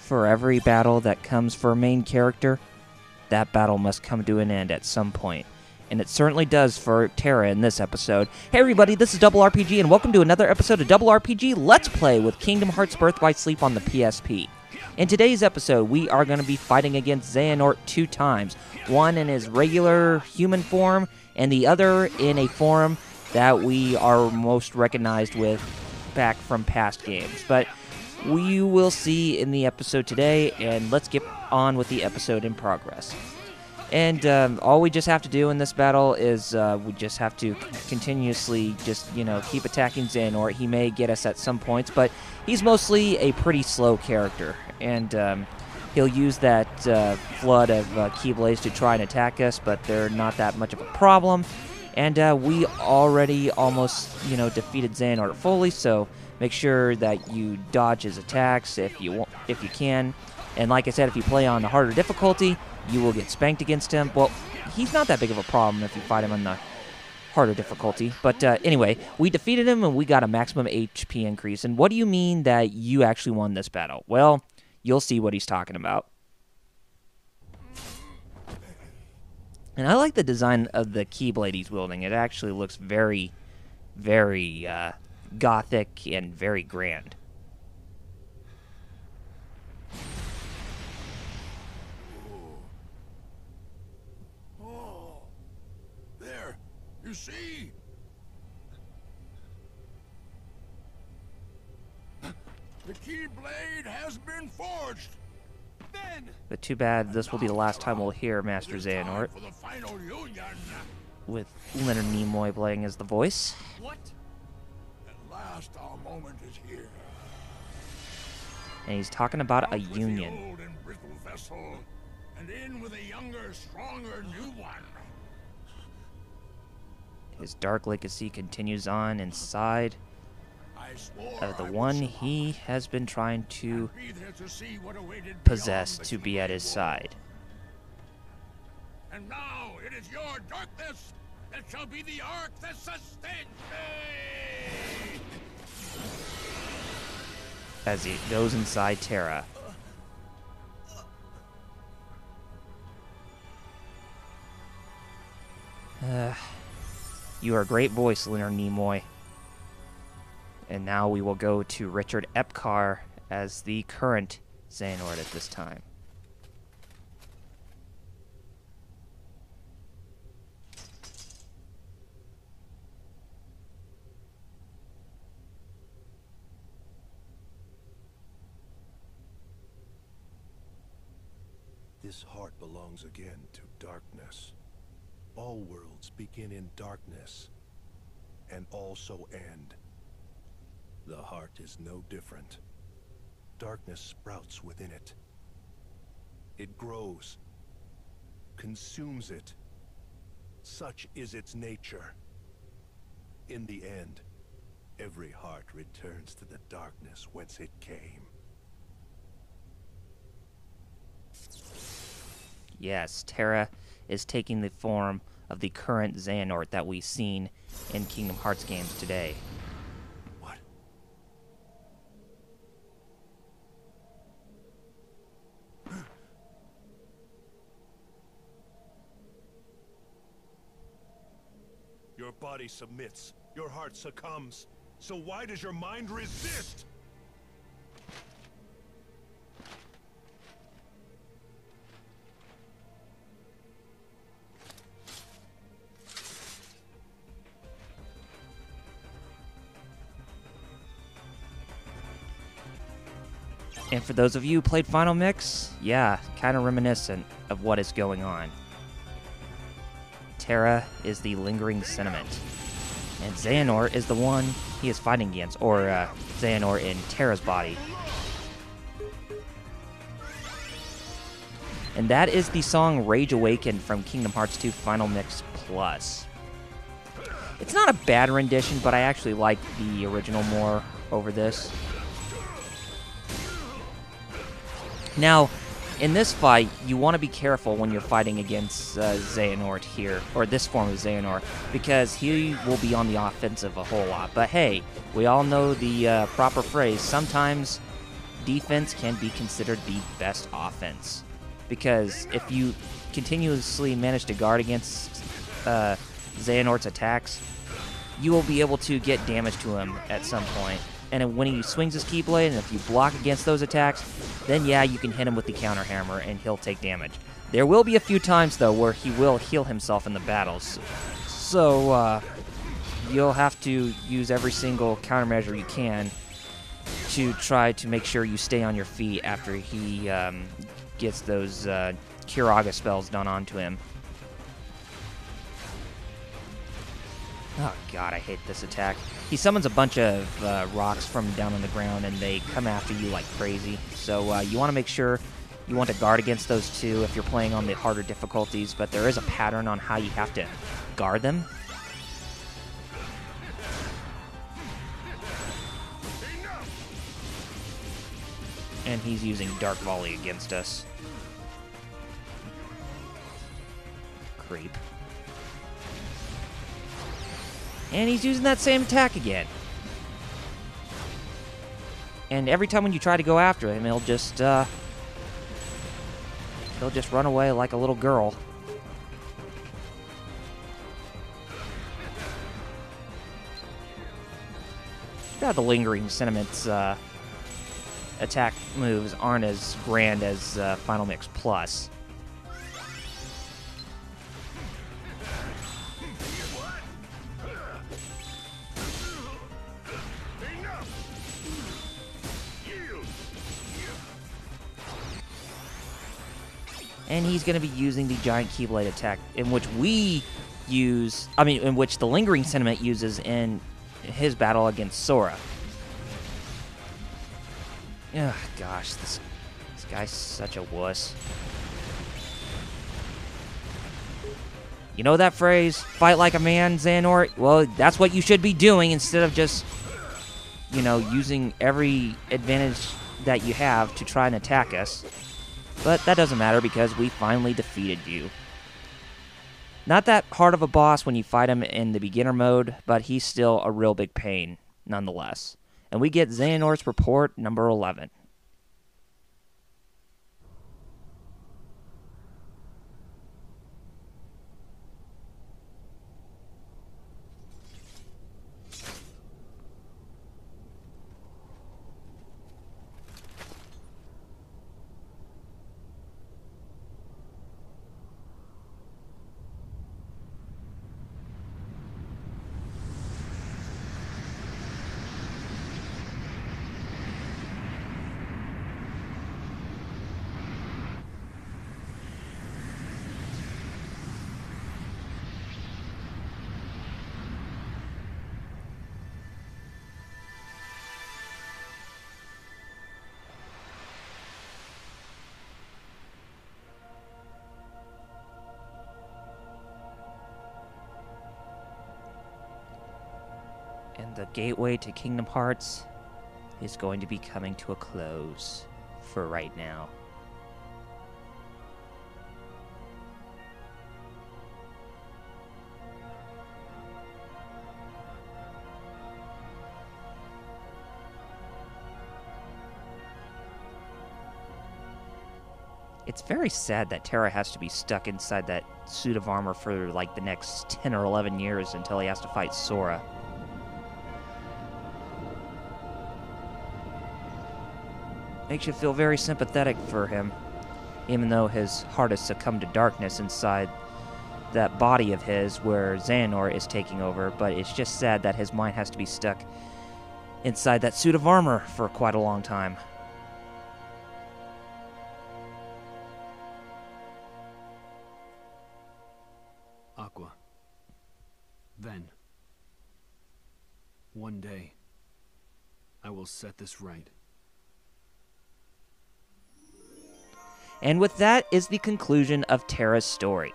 for every battle that comes for a main character, that battle must come to an end at some point. And it certainly does for Terra in this episode. Hey everybody, this is Double RPG, and welcome to another episode of Double RPG Let's Play with Kingdom Hearts Birth by Sleep on the PSP. In today's episode, we are going to be fighting against Xehanort 2 times. One in his regular human form, and the other in a form that we are most recognized with back from past games. But we will see in the episode today, and let's get on with the episode in progress. And all we just have to do in this battle is we just have to continuously just, keep attacking Xehanort. He may get us at some points, but he's mostly a pretty slow character. And he'll use that flood of Keyblades to try and attack us, but they're not that much of a problem. And we already almost, defeated Xehanort fully, so make sure that you dodge his attacks if you can. And like I said, if you play on the harder difficulty, you will get spanked against him. Well, he's not that big of a problem if you fight him on the harder difficulty. But anyway, we defeated him and we got a maximum HP increase. And what do you mean that you actually won this battle? Well, you'll see what he's talking about. And I like the design of the Keyblade he's wielding. It actually looks very, very gothic and very grand. You see? The Keyblade has been forged. But too bad this will be the last time we'll hear Master Xehanort, with Leonard Nimoy playing as the voice. What? At last our moment is here. And he's talking about a union. The old and brittle vessel, and in with a younger, stronger new one. His dark legacy continues on inside of the one he has been trying to possess to be at his side. And now it is your darkness that shall be the ark that sustains me! As he goes inside Terra. You are a great voice, Leonard Nimoy. And now we will go to Richard Epcar as the current Xehanort at this time. This heart belongs again to darkness. All worlds begin in darkness, and also end. The heart is no different. Darkness sprouts within it. It grows, consumes it. Such is its nature. In the end, every heart returns to the darkness whence it came. Yes, Terra is taking the form of the current Xehanort that we've seen in Kingdom Hearts games today. What? Your body submits, your heart succumbs. So why does your mind resist? And for those of you who played Final Mix, yeah, kind of reminiscent of what is going on. Terra is the lingering sentiment, and Xehanort is the one he is fighting against, or Xehanort in Terra's body. And that is the song Rage Awakened from Kingdom Hearts 2 Final Mix Plus. It's not a bad rendition, but I actually like the original more over this. Now, in this fight, you want to be careful when you're fighting against Xehanort here, or this form of Xehanort, because he will be on the offensive a whole lot. But hey, we all know the proper phrase, sometimes defense can be considered the best offense. Because if you continuously manage to guard against Xehanort's attacks, you will be able to get damage to him at some point. And when he swings his Keyblade, and if you block against those attacks, then yeah, you can hit him with the counter hammer and he'll take damage. There will be a few times, though, where he will heal himself in the battles. So, you'll have to use every single countermeasure you can to try to make sure you stay on your feet after he gets those Kiraga spells done onto him. Oh god, I hate this attack. He summons a bunch of rocks from down on the ground, and they come after you like crazy. So you want to make sure you want to guard against those too if you're playing on the harder difficulties, but there is a pattern on how you have to guard them. And he's using Dark Volley against us. Creep. And he's using that same attack again. And every time when you try to go after him, he'll just run away like a little girl. Yeah, the Lingering Sentiments attack moves aren't as grand as Final Mix Plus. And he's going to be using the Giant Keyblade attack, in which in which the Lingering Sentiment uses in his battle against Sora. Ugh, gosh, this guy's such a wuss. You know that phrase, fight like a man, Xehanort? Well, that's what you should be doing instead of just, you know, using every advantage that you have to try and attack us. But that doesn't matter because we finally defeated you. Not that hard of a boss when you fight him in the beginner mode, but he's still a real big pain, nonetheless. And we get Xehanort's report number 11. And the gateway to Kingdom Hearts is going to be coming to a close for right now. It's very sad that Terra has to be stuck inside that suit of armor for like the next 10 or 11 years until he has to fight Sora. Makes you feel very sympathetic for him, even though his heart has succumbed to darkness inside that body of his where Xehanort is taking over, but it's just sad that his mind has to be stuck inside that suit of armor for quite a long time. Aqua. Then, one day, I will set this right. And with that is the conclusion of Terra's story.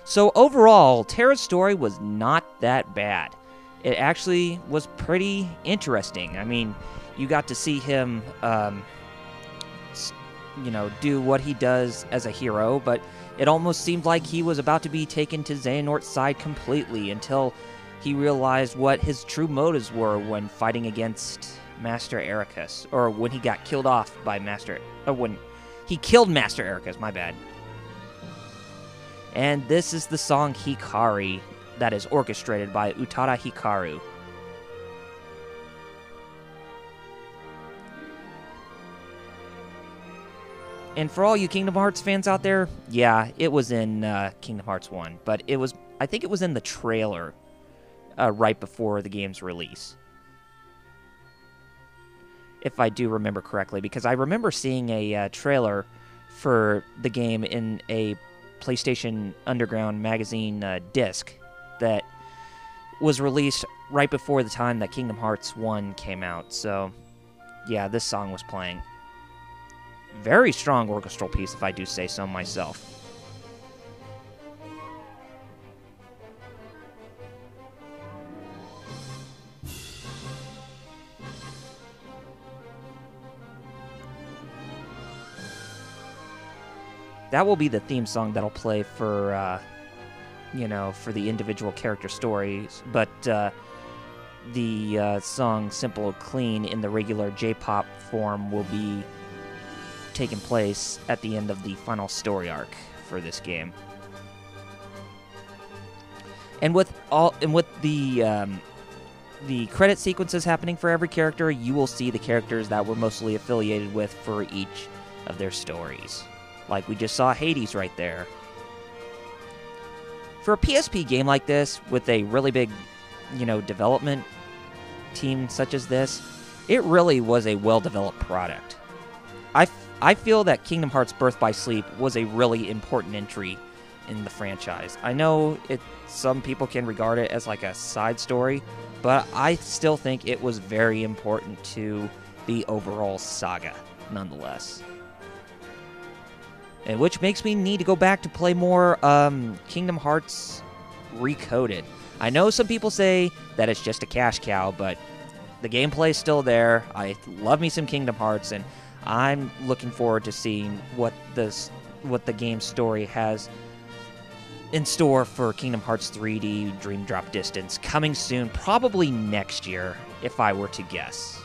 So overall, Terra's story was not that bad. It actually was pretty interesting. I mean, you got to see him, do what he does as a hero, but it almost seemed like he was about to be taken to Xehanort's side completely until he realized what his true motives were when fighting against Master Ericus, or when he got killed off by Master, when he killed Master Ericus, my bad. And this is the song Hikari that is orchestrated by Utada Hikaru. And for all you Kingdom Hearts fans out there, yeah, it was in Kingdom Hearts 1, but I think it was in the trailer right before the game's release. If I do remember correctly, because I remember seeing a trailer for the game in a PlayStation Underground magazine disc that was released right before the time that Kingdom Hearts 1 came out. So, yeah, this song was playing. Very strong orchestral piece, if I do say so myself. That will be the theme song that'll play for, for the individual character stories. But the song Simple Clean in the regular J-pop form will be taking place at the end of the final story arc for this game. And with the credit sequences happening for every character, you will see the characters that we're mostly affiliated with for each of their stories. Like we just saw Hades right there. For a PSP game like this, with a really big, development team such as this, it really was a well-developed product. I feel that Kingdom Hearts Birth by Sleep was a really important entry in the franchise. I know some people can regard it as like a side story, but I still think it was very important to the overall saga, nonetheless. And which makes me need to go back to play more Kingdom Hearts Recoded. I know some people say that it's just a cash cow, but the gameplay's still there. I love me some Kingdom Hearts, and I'm looking forward to seeing what the game's story has in store for Kingdom Hearts 3D Dream Drop Distance, coming soon, probably next year, if I were to guess.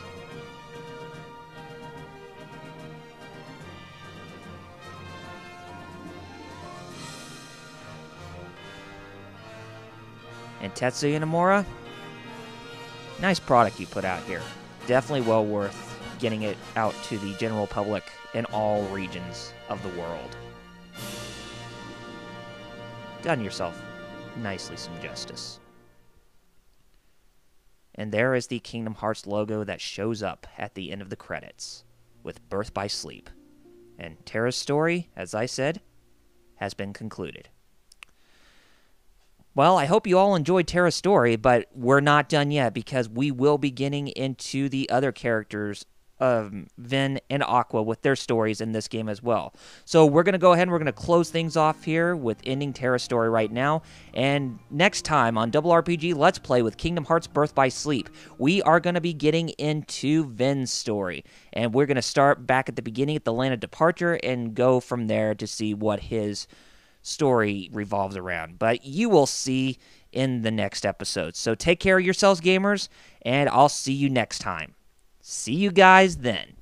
And Tetsuya Nomura, nice product you put out here. Definitely well worth getting it out to the general public in all regions of the world. Done yourself nicely some justice. And there is the Kingdom Hearts logo that shows up at the end of the credits with Birth by Sleep. And Terra's story, as I said, has been concluded. Well, I hope you all enjoyed Terra's story, but we're not done yet because we will be getting into the other characters of Vin and Aqua with their stories in this game as well. So we're going to go ahead and we're going to close things off here with ending Terra's story right now. And next time on Double RPG Let's Play with Kingdom Hearts Birth by Sleep, we are going to be getting into Vin's story. And we're going to start back at the beginning at the Land of Departure and go from there to see what his story revolves around. But you will see in the next episode. So take care of yourselves, gamers, and I'll see you next time. See you guys then.